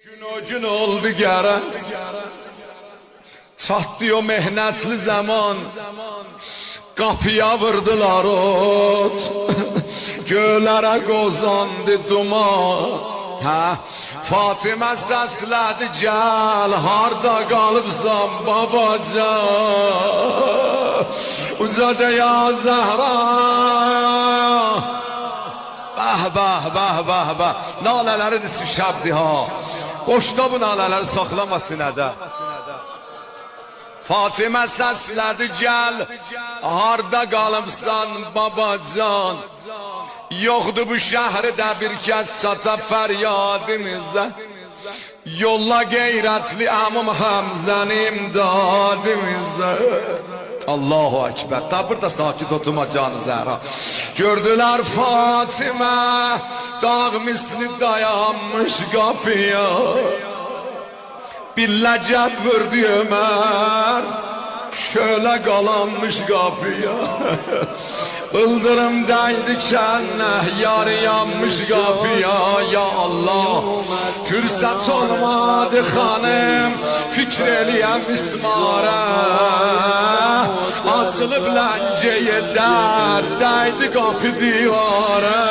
Gün oldu gərəz, çatdı o mehnətli zaman, qapıya vurdular ot, göylərə qozandı duman. Fatimə səslədi gəl, harda qalıbsan babacan, ucaca ya Zəhra. Bəh, nalələri disi şəbdi ha, boşda bu nalələri saxlama sinədə. Fatimə səslədi gəl, harda qalıbsan babacan, yoxdur bu şəhridə bir kəs sata fəryadimizə, yolla qeyrətli əmum Həmzəni imdadimizə. Allahu Ekber. Ta burada sakit oturma Canı Zəhra. Gördüler Fatimə dağ misli dayanmış kapıya, bir ləcət vurdu Ömər şöyle qalanmış kapıya. Ildırım dəydi kənə yar yanmış kapıya. Ya Allah, fürsət olmadı xanım fikr eləyəm mismara, açılıb ləncəyə dər dəydi qapı divara.